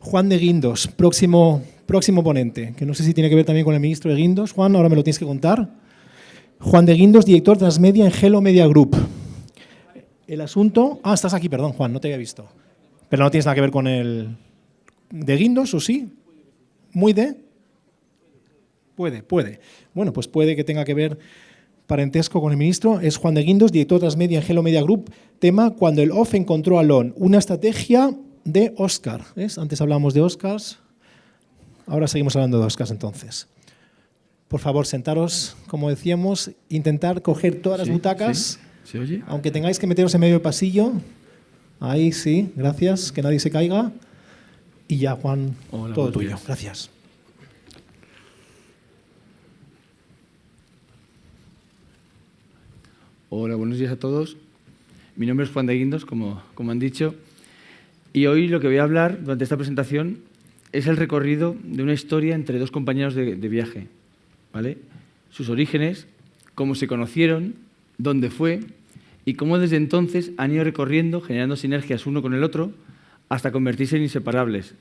Juan de Guindos, próximo ponente, que no sé si tiene que ver también con el ministro de Guindos. Juan, ahora me lo tienes que contar. Juan de Guindos, director Transmedia en Hello Media Group. El asunto... Ah, estás aquí, perdón, Juan, no te había visto. Pero no tienes nada que ver con el... ¿De Guindos o sí? ¿Muy de...? Puede. Bueno, pues puede que tenga que ver parentesco con el ministro. Es Juan de Guindos, director Transmedia en Hello Media Group. Tema, cuando el off encontró al on. Una estrategia de Oscar. ¿Ves? Antes hablábamos de Oscars. Ahora seguimos hablando de Oscars, entonces. Por favor, sentaros, como decíamos, intentar coger todas las butacas. Sí. ¿Se oye? Aunque tengáis que meteros en medio del pasillo. Ahí sí, gracias, que nadie se caiga. Y ya, Juan, Hola, todo tuyo. Gracias. Hola, buenos días a todos. Mi nombre es Juan de Guindos, como han dicho. Y hoy lo que voy a hablar durante esta presentación es el recorrido de una historia entre dos compañeros de viaje, ¿vale? Sus orígenes, cómo se conocieron, dónde fue y cómo desde entonces han ido recorriendo, generando sinergias uno con el otro, hasta convertirse en inseparables.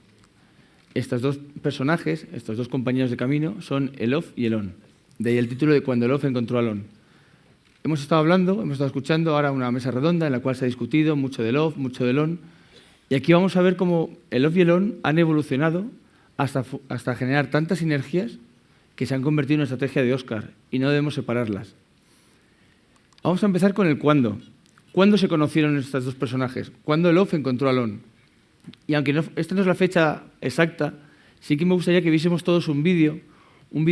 Estos dos personajes, estos dos compañeros de camino, son el off y el on. De ahí el título de Cuando el off encontró al on. Hemos estado hablando, hemos estado escuchando ahora una mesa redonda en la cual se ha discutido mucho del off, mucho del on. Y aquí vamos a ver cómo el off y el on han evolucionado hasta generar tantas sinergias que se han convertido en una estrategia de Oscar y no debemos separarlas. Vamos a empezar con el cuándo. ¿Cuándo se conocieron estos dos personajes? ¿Cuándo el off encontró al on? Y aunque esta no es la fecha exacta, sí que me gustaría que viésemos todos un vídeo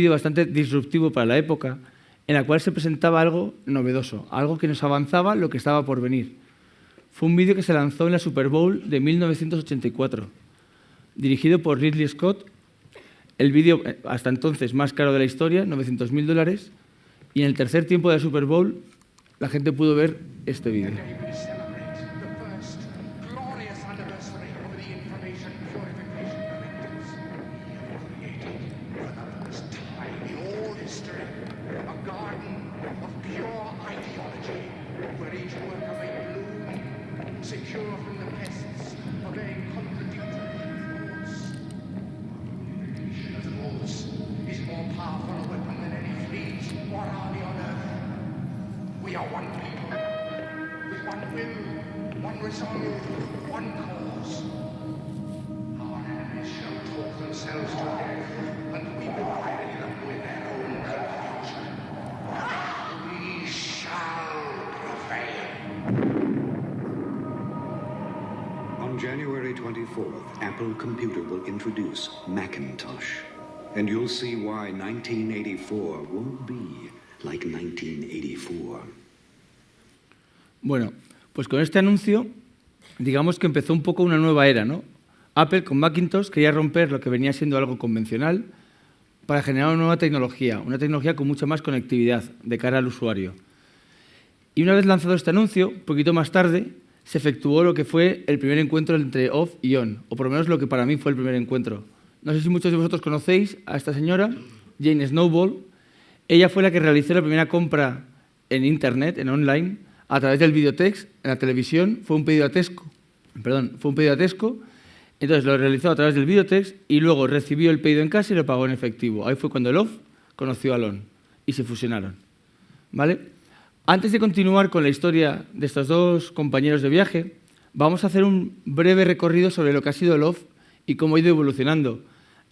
bastante disruptivo para la época, en la cual se presentaba algo novedoso, algo que nos avanzaba lo que estaba por venir. Fue un vídeo que se lanzó en la Super Bowl de 1984, dirigido por Ridley Scott. El vídeo, hasta entonces más caro de la historia, $900.000, y en el tercer tiempo de la Super Bowl la gente pudo ver este vídeo. On January 24th, Apple Computer will introduce Macintosh. And you'll see why 1984 won't be like 1984. Bueno, pues con este anuncio, digamos que empezó un poco una nueva era, ¿no? Apple con Macintosh quería romper lo que venía siendo algo convencional para generar una nueva tecnología, una tecnología con mucha más conectividad de cara al usuario. Y una vez lanzado este anuncio, un poquito más tarde, se efectuó lo que fue el primer encuentro entre off y on, o por lo menos lo que para mí fue el primer encuentro. No sé si muchos de vosotros conocéis a esta señora, Jane Snowball. Ella fue la que realizó la primera compra en Internet, en online, a través del videotex, en la televisión. Fue un pedido a Tesco. Entonces lo realizó a través del videotex y luego recibió el pedido en casa y lo pagó en efectivo. Ahí fue cuando el off conoció al on y se fusionaron, ¿vale? Antes de continuar con la historia de estos dos compañeros de viaje, vamos a hacer un breve recorrido sobre lo que ha sido el off y cómo ha ido evolucionando.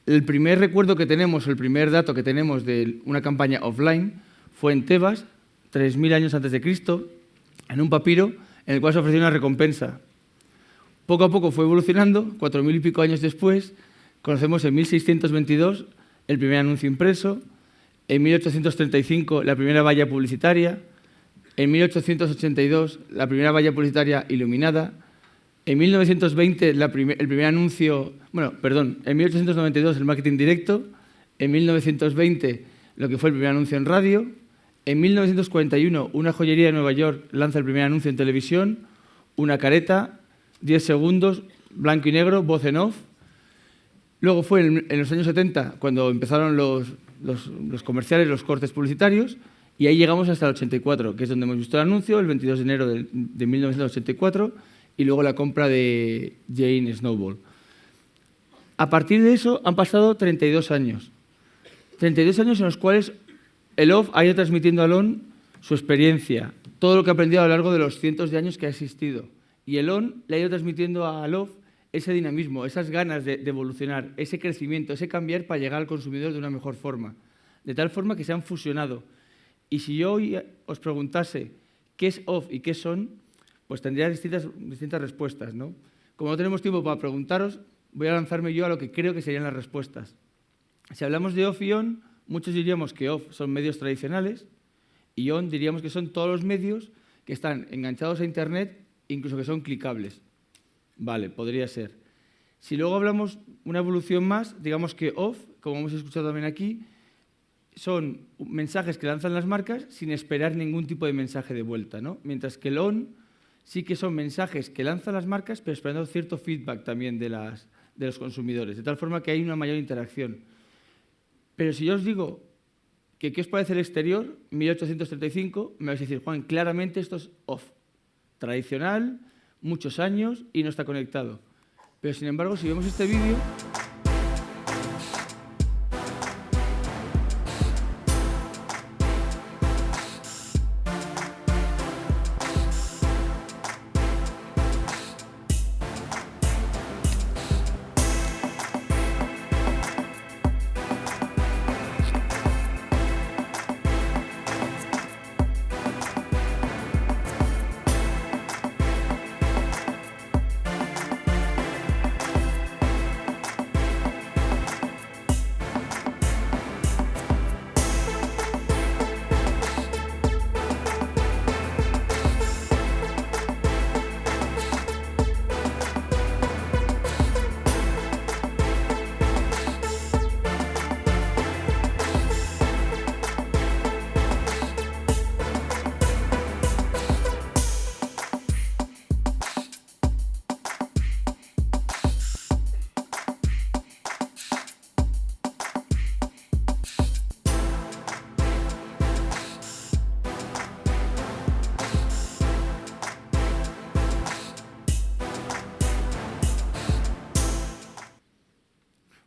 El primer recuerdo que tenemos, el primer dato que tenemos de una campaña offline fue en Tebas, 3000 años antes de Cristo, en un papiro en el cual se ofreció una recompensa. Poco a poco fue evolucionando, 4000 y pico años después, conocemos en 1622 el primer anuncio impreso, en 1835 la primera valla publicitaria, en 1882 la primera valla publicitaria iluminada, en 1920 el primer anuncio, en 1892 el marketing directo, en 1920 lo que fue el primer anuncio en radio, en 1941 una joyería de Nueva York lanza el primer anuncio en televisión, una careta, 10 segundos, blanco y negro, voz en off. Luego fue en los años 70 cuando empezaron los comerciales, los cortes publicitarios, y ahí llegamos hasta el 84, que es donde hemos visto el anuncio, el 22 de enero de 1984, y luego la compra de Jane Snowball. A partir de eso han pasado 32 años. 32 años en los cuales el off ha ido transmitiendo al on su experiencia, todo lo que ha aprendido a lo largo de los cientos de años que ha existido. Y el on le ha ido transmitiendo al off ese dinamismo, esas ganas de evolucionar, ese crecimiento, ese cambiar para llegar al consumidor de una mejor forma. De tal forma que se han fusionado. Y si yo hoy os preguntase qué es off y qué es on, pues tendría distintas respuestas, ¿no? Como no tenemos tiempo para preguntaros, voy a lanzarme yo a lo que creo que serían las respuestas. Si hablamos de off y on, muchos diríamos que off son medios tradicionales y on diríamos que son todos los medios que están enganchados a Internet, incluso que son clicables. Vale, podría ser. Si luego hablamos una evolución más, digamos que off, como hemos escuchado también aquí, son mensajes que lanzan las marcas sin esperar ningún tipo de mensaje de vuelta, ¿no? Mientras que el on sí que son mensajes que lanzan las marcas, pero esperando cierto feedback también de los consumidores, de tal forma que hay una mayor interacción. Pero si yo os digo que qué os parece el exterior, 1835, me vais a decir, Juan, claramente esto es off, tradicional, muchos años y no está conectado. Pero sin embargo, si vemos este vídeo,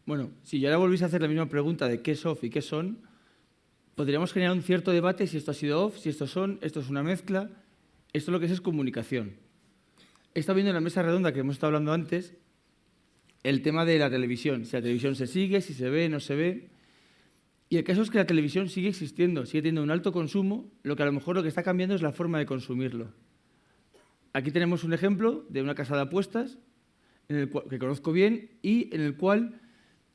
bueno, si yo ahora volviese a hacer la misma pregunta de qué es off y qué son, podríamos generar un cierto debate si esto ha sido off, si esto son, esto es una mezcla. Esto lo que es comunicación. He estado viendo en la mesa redonda que hemos estado hablando antes el tema de la televisión, si la televisión se sigue, si se ve, no se ve. Y el caso es que la televisión sigue existiendo, sigue teniendo un alto consumo, lo que a lo mejor lo que está cambiando es la forma de consumirlo. Aquí tenemos un ejemplo de una casa de apuestas que conozco bien y en el cual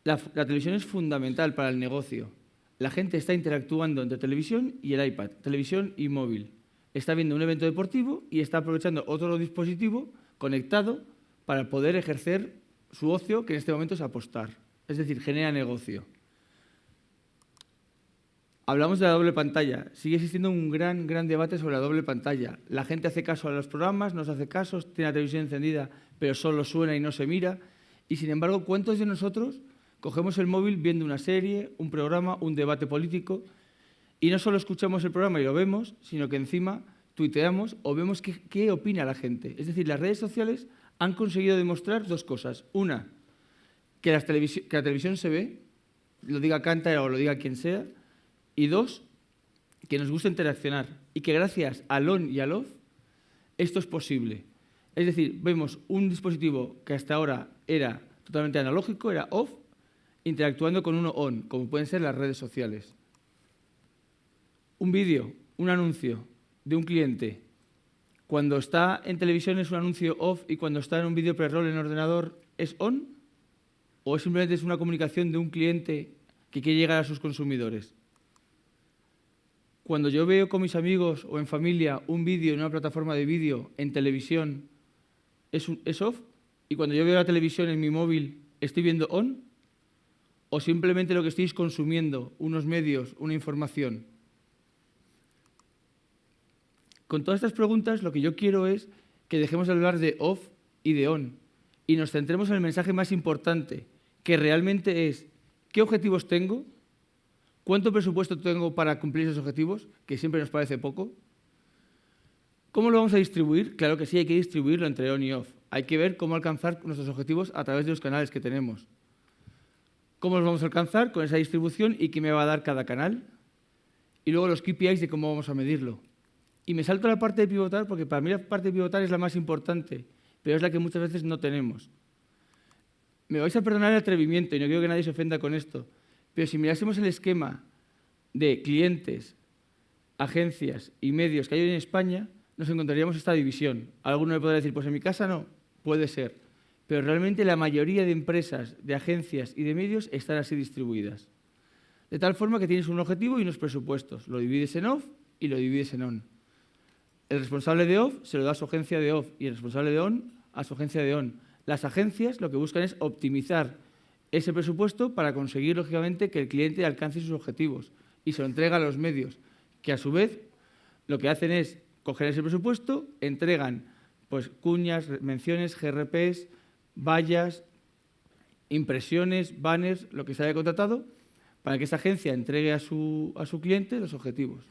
la televisión es fundamental para el negocio. La gente está interactuando entre televisión y el iPad, televisión y móvil. Está viendo un evento deportivo y está aprovechando otro dispositivo conectado para poder ejercer su ocio, que en este momento es apostar. Es decir, genera negocio. Hablamos de la doble pantalla. Sigue existiendo un gran debate sobre la doble pantalla. La gente hace caso a los programas, no se hace caso, tiene la televisión encendida, pero solo suena y no se mira. Y sin embargo, ¿cuántos de nosotros cogemos el móvil viendo una serie, un programa, un debate político y no solo escuchamos el programa y lo vemos, sino que encima tuiteamos o vemos qué opina la gente? Es decir, las redes sociales han conseguido demostrar dos cosas. Una, que la televisión se ve, lo diga Canta o lo diga quien sea. Y dos, que nos gusta interaccionar y que gracias al on y al off esto es posible. Es decir, vemos un dispositivo que hasta ahora era totalmente analógico, era off, interactuando con uno on, como pueden ser las redes sociales. Un vídeo, un anuncio de un cliente, cuando está en televisión es un anuncio off y cuando está en un vídeo pre-roll en ordenador es on, o simplemente es una comunicación de un cliente que quiere llegar a sus consumidores. Cuando yo veo con mis amigos o en familia un vídeo en una plataforma de vídeo en televisión, ¿es off? Y cuando yo veo la televisión en mi móvil, ¿estoy viendo on? ¿O simplemente lo que estoy es consumiendo unos medios, una información? Con todas estas preguntas, lo que yo quiero es que dejemos de hablar de off y de on y nos centremos en el mensaje más importante, que realmente es ¿qué objetivos tengo? ¿Cuánto presupuesto tengo para cumplir esos objetivos? Que siempre nos parece poco. ¿Cómo lo vamos a distribuir? Claro que sí, hay que distribuirlo entre on y off. Hay que ver cómo alcanzar nuestros objetivos a través de los canales que tenemos. cómo los vamos a alcanzar con esa distribución y qué me va a dar cada canal. Y luego los KPIs de cómo vamos a medirlo. Y me salto a la parte de pivotar porque para mí la parte de pivotar es la más importante, pero es la que muchas veces no tenemos. Me vais a perdonar el atrevimiento y no quiero que nadie se ofenda con esto, pero si mirásemos el esquema de clientes, agencias y medios que hay hoy en España, nos encontraríamos esta división. Alguno me podrá decir, pues en mi casa no, puede ser, pero realmente la mayoría de empresas, de agencias y de medios están así distribuidas. De tal forma que tienes un objetivo y unos presupuestos. Lo divides en off y lo divides en on. El responsable de off se lo da a su agencia de off y el responsable de on a su agencia de on. Las agencias lo que buscan es optimizar ese presupuesto para conseguir, lógicamente, que el cliente alcance sus objetivos y se lo entrega a los medios, que a su vez lo que hacen es coger ese presupuesto, entregan pues, cuñas, menciones, GRPs, vallas, impresiones, banners, lo que se haya contratado, para que esa agencia entregue a su cliente los objetivos.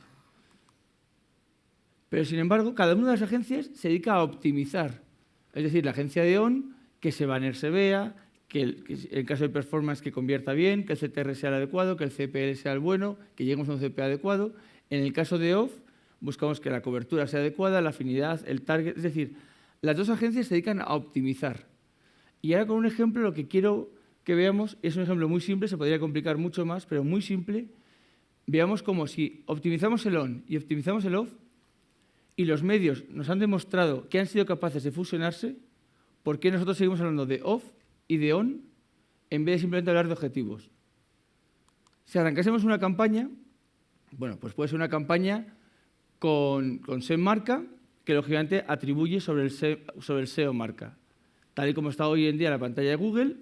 Pero, sin embargo, cada una de las agencias se dedica a optimizar. Es decir, la agencia de on, que ese banner se vea, que en caso de performance que convierta bien, que el CTR sea el adecuado, que el CPL sea el bueno, que lleguemos a un CP adecuado. En el caso de off, buscamos que la cobertura sea adecuada, la afinidad, el target. Es decir, las dos agencias se dedican a optimizar. Y ahora con un ejemplo lo que quiero que veamos es un ejemplo muy simple, se podría complicar mucho más, pero muy simple. Veamos como si optimizamos el on y optimizamos el off y los medios nos han demostrado que han sido capaces de fusionarse, ¿por qué nosotros seguimos hablando de off y de on en vez de simplemente hablar de objetivos? Si arrancásemos una campaña, bueno, pues puede ser una campaña con SEM marca que lógicamente atribuye sobre el SEO marca. Tal y como está hoy en día la pantalla de Google,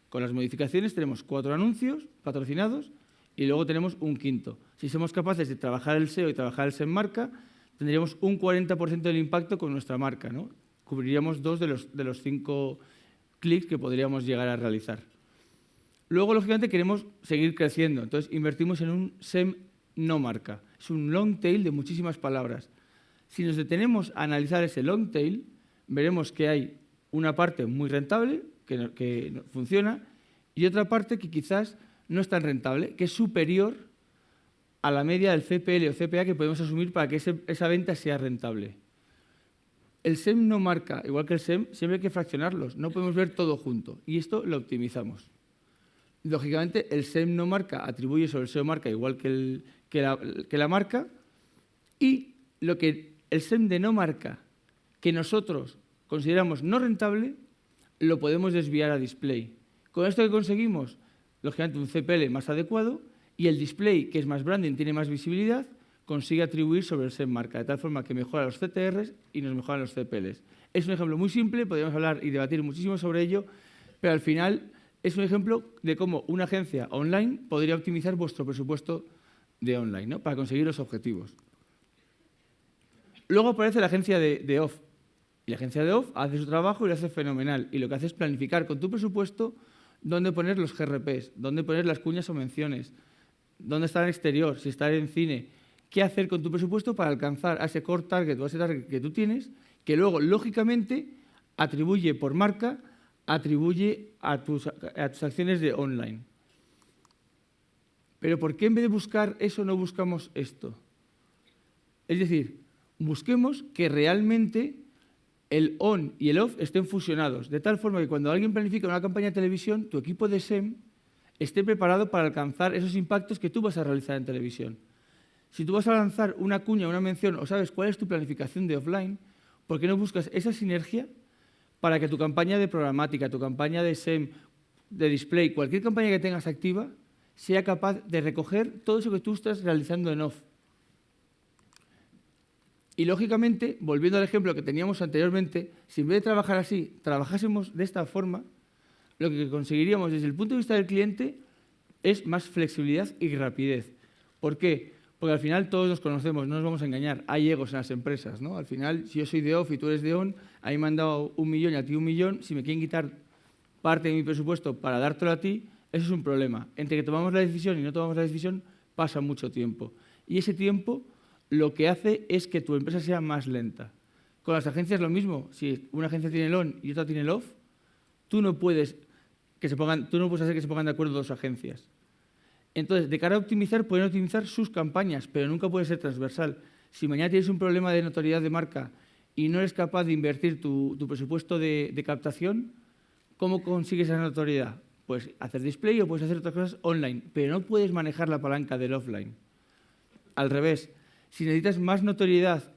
con las modificaciones tenemos 4 anuncios patrocinados y luego tenemos un quinto. Si somos capaces de trabajar el SEO y trabajar el SEM marca, tendríamos un 40% del impacto con nuestra marca, ¿no? Cubriríamos 2 de los 5 clics que podríamos llegar a realizar. Luego, lógicamente, queremos seguir creciendo, entonces invertimos en un SEM no marca. Es un long tail de muchísimas palabras. Si nos detenemos a analizar ese long tail, veremos que hay una parte muy rentable, que funciona, y otra parte que quizás no es tan rentable, que es superior a la media del CPL o CPA que podemos asumir para que esa venta sea rentable. El SEM no marca, igual que el SEM, siempre hay que fraccionarlos, no podemos ver todo junto, y esto lo optimizamos. Lógicamente, el SEM no marca atribuye sobre el SEO marca igual que la marca, y lo que el SEM de no marca, que nosotros consideramos no rentable, lo podemos desviar a display. Con esto que conseguimos, lógicamente, un CPL más adecuado y el display, que es más branding, tiene más visibilidad, consigue atribuir sobre el SEM marca, de tal forma que mejora los CTRs y nos mejoran los CPLs. Es un ejemplo muy simple, podríamos hablar y debatir muchísimo sobre ello, pero al final es un ejemplo de cómo una agencia online podría optimizar vuestro presupuesto de online, ¿no? Para conseguir los objetivos. Luego aparece la agencia de off. Y la agencia de off hace su trabajo y lo hace fenomenal. Y lo que hace es planificar con tu presupuesto dónde poner los GRPs, dónde poner las cuñas o menciones, dónde estar en exterior, si estar en cine, qué hacer con tu presupuesto para alcanzar a ese core target o a ese target que tú tienes, que luego, lógicamente, atribuye por marca, atribuye a tus acciones de online. Pero ¿por qué en vez de buscar eso no buscamos esto? Es decir, busquemos que realmente el on y el off estén fusionados, de tal forma que cuando alguien planifica una campaña de televisión, tu equipo de SEM esté preparado para alcanzar esos impactos que tú vas a realizar en televisión. Si tú vas a lanzar una cuña, una mención, o sabes cuál es tu planificación de offline, ¿por qué no buscas esa sinergia para que tu campaña de programática, tu campaña de SEM, de display, cualquier campaña que tengas activa, sea capaz de recoger todo eso que tú estás realizando en off? Y, lógicamente, volviendo al ejemplo que teníamos anteriormente, si en vez de trabajar así, trabajásemos de esta forma, lo que conseguiríamos desde el punto de vista del cliente es más flexibilidad y rapidez. ¿Por qué? Porque al final todos nos conocemos, no nos vamos a engañar, hay egos en las empresas, ¿no? Al final, si yo soy de off y tú eres de on, a mí me han dado 1 millón y a ti 1 millón, si me quieren quitar parte de mi presupuesto para dártelo a ti, eso es un problema. Entre que tomamos la decisión y no tomamos la decisión, pasa mucho tiempo. Y ese tiempo lo que hace es que tu empresa sea más lenta. Con las agencias lo mismo. Si una agencia tiene el on y otra tiene el off, tú no puedes tú no puedes hacer que se pongan de acuerdo dos agencias. Entonces, de cara a optimizar, pueden optimizar sus campañas, pero nunca puede ser transversal. Si mañana tienes un problema de notoriedad de marca y no eres capaz de invertir tu presupuesto de captación, ¿cómo consigues esa notoriedad? Pues hacer display o puedes hacer otras cosas online, pero no puedes manejar la palanca del offline. Al revés, si necesitas más notoriedad,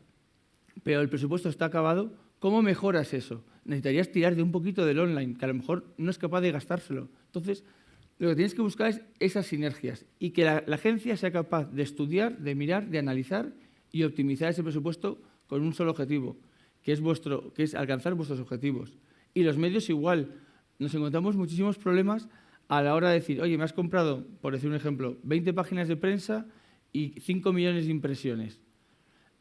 pero el presupuesto está acabado, ¿cómo mejoras eso? Necesitarías tirar de un poquito del online, que a lo mejor no es capaz de gastárselo. Entonces, lo que tienes que buscar es esas sinergias y que la agencia sea capaz de estudiar, de mirar, de analizar y optimizar ese presupuesto con un solo objetivo, que es alcanzar vuestros objetivos. Y los medios igual. Nos encontramos muchísimos problemas a la hora de decir, oye, me has comprado, por decir un ejemplo, 20 páginas de prensa y 5 millones de impresiones.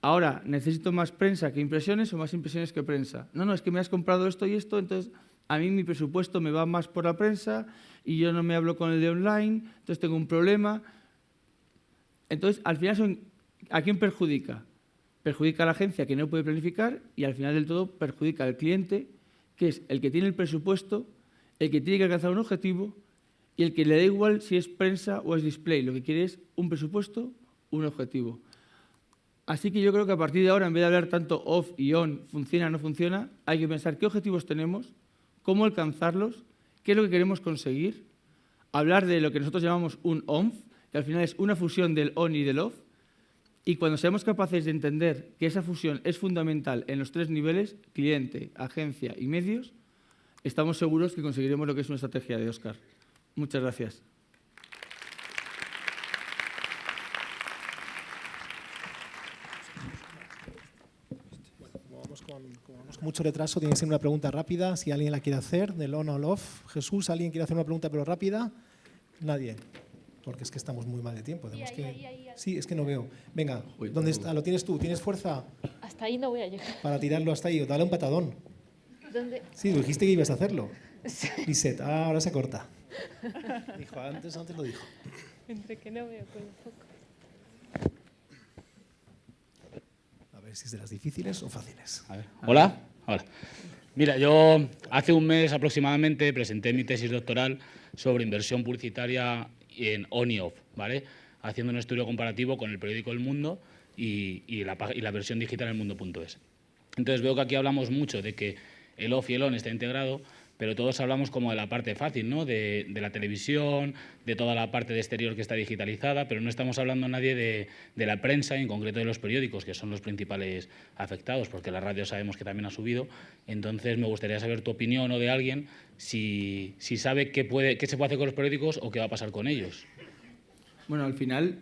Ahora, ¿necesito más prensa que impresiones o más impresiones que prensa? No, es que me has comprado esto y esto, entonces a mí mi presupuesto me va más por la prensa y yo no me hablo con el de online, entonces tengo un problema. Entonces, al final, ¿a quién perjudica? Perjudica a la agencia que no puede planificar y al final del todo perjudica al cliente, que es el que tiene el presupuesto, el que tiene que alcanzar un objetivo y el que le da igual si es prensa o es display. Lo que quiere es un presupuesto, un objetivo. Así que yo creo que a partir de ahora, en vez de hablar tanto off y on, funciona o no funciona, hay que pensar qué objetivos tenemos, cómo alcanzarlos, qué es lo que queremos conseguir, hablar de lo que nosotros llamamos un ONF, que al final es una fusión del on y del off, y cuando seamos capaces de entender que esa fusión es fundamental en los tres niveles, cliente, agencia y medios, estamos seguros que conseguiremos lo que es una estrategia de Óscar. Muchas gracias. Como vamos con mucho retraso, tiene que ser una pregunta rápida. Si alguien la quiere hacer, del on o el off. Jesús, ¿alguien quiere hacer una pregunta pero rápida? Nadie. Porque es que estamos muy mal de tiempo. Sí, es que no veo. Venga, ¿dónde está? ¿Lo tienes tú? ¿Tienes fuerza? Hasta ahí no voy a llegar. Para tirarlo hasta ahí. O dale un patadón. ¿Dónde? Sí, dijiste que ibas a hacerlo. Sí. Lisette, ahora se corta. Dijo, antes lo dijo. Entre que no veo con el foco. A ver si es de las difíciles o fáciles. A ver. Hola. Mira, yo hace un mes aproximadamente presenté mi tesis doctoral sobre inversión publicitaria en on y off, ¿vale? Haciendo un estudio comparativo con el periódico El Mundo y la versión digital en elmundo.es. Entonces veo que aquí hablamos mucho de que el off y el on está integrado, pero todos hablamos como de la parte fácil, ¿no? De la televisión, de toda la parte de exterior que está digitalizada, pero no estamos hablando nadie de la prensa, y en concreto de los periódicos, que son los principales afectados, porque la radio sabemos que también ha subido. Entonces me gustaría saber tu opinión o de alguien, si sabe qué se puede hacer con los periódicos o qué va a pasar con ellos. Bueno, al final,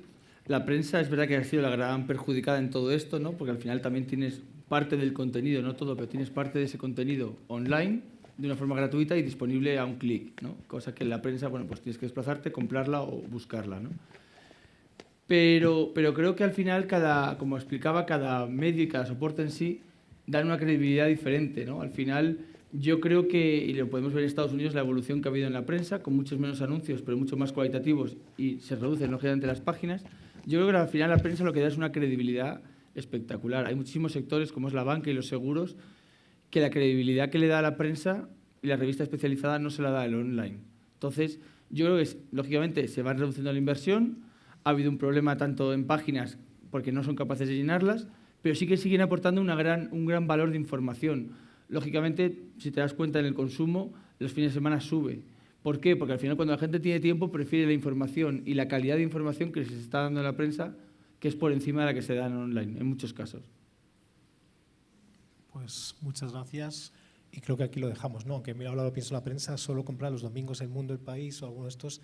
la prensa es verdad que ha sido la gran perjudicada en todo esto, ¿no? Porque al final también tienes parte del contenido, no todo, pero tienes parte de ese contenido online, de una forma gratuita y disponible a un clic, ¿no? Cosa que en la prensa, bueno, pues tienes que desplazarte, comprarla o buscarla, ¿no? Pero creo que al final, como explicaba, cada medio y cada soporte en sí dan una credibilidad diferente, ¿no? Al final, yo creo que, y lo podemos ver en Estados Unidos, la evolución que ha habido en la prensa, con muchos menos anuncios, pero mucho más cualitativos, y se reducen, lógicamente, las páginas. Yo creo que al final la prensa lo que da es una credibilidad espectacular. Hay muchísimos sectores, como es la banca y los seguros, que la credibilidad que le da a la prensa y la revista especializada no se la da el online. Entonces, yo creo que, lógicamente, se va reduciendo la inversión, ha habido un problema tanto en páginas porque no son capaces de llenarlas, pero sí que siguen aportando un gran valor de información. Lógicamente, si te das cuenta en el consumo, los fines de semana sube. ¿Por qué? Porque al final cuando la gente tiene tiempo prefiere la información y la calidad de información que se está dando en la prensa, que es por encima de la que se da en online, en muchos casos. Pues muchas gracias y creo que aquí lo dejamos, ¿no? Aunque mira, ahora lo pienso, la prensa solo compra los domingos El Mundo, El País o alguno de estos,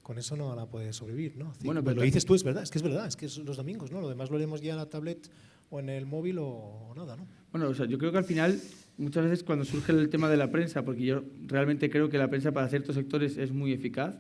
con eso no van a poder sobrevivir, ¿no? Bueno, pero lo dices tú, es verdad, es que es los domingos, ¿no? Lo demás lo leemos ya en la tablet o en el móvil o nada, ¿no? Bueno, o sea, yo creo que al final, muchas veces cuando surge el tema de la prensa, porque yo realmente creo que la prensa para ciertos sectores es muy eficaz,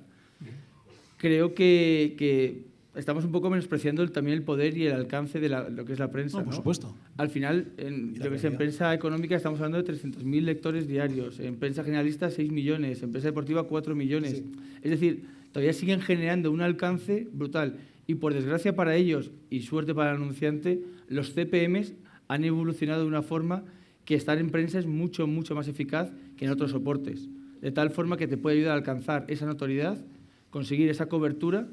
creo que estamos un poco menospreciando también el poder y el alcance de lo que es la prensa, No, por supuesto. Al final, en prensa económica estamos hablando de 300.000 lectores diarios, en prensa generalista 6 millones, en prensa deportiva 4 millones. Sí. Es decir, todavía siguen generando un alcance brutal. Y por desgracia para ellos, y suerte para el anunciante, los CPMs han evolucionado de una forma que estar en prensa es mucho, mucho más eficaz que en otros soportes. de tal forma que te puede ayudar a alcanzar esa notoriedad, conseguir esa cobertura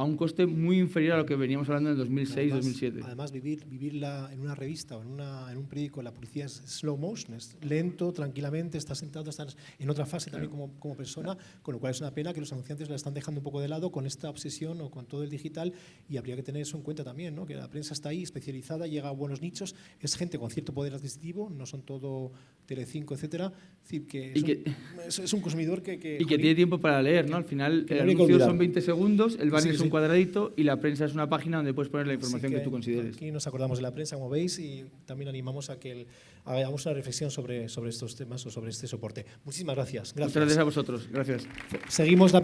a un coste muy inferior a lo que veníamos hablando en el 2006-2007. Además, vivirla en una revista o en un periódico, la publicidad es slow motion, es lento, tranquilamente, estás sentado, estás en otra fase también como persona, con lo cual es una pena que los anunciantes la están dejando un poco de lado con esta obsesión o con todo el digital, y habría que tener eso en cuenta también, ¿no? Que la prensa está ahí, especializada, llega a buenos nichos, es gente con cierto poder adquisitivo, no son todo Telecinco, etcétera. Es decir, que es un consumidor que tiene tiempo para leer, ¿no? Al final el anuncio son 20 segundos, el banner es un cuadradito y la prensa es una página donde puedes poner la información que tú consideres. Aquí nos acordamos de la prensa, como veis, y también animamos a que hagamos una reflexión sobre estos temas o sobre este soporte. Muchísimas gracias. Muchas gracias a vosotros. Gracias. Seguimos la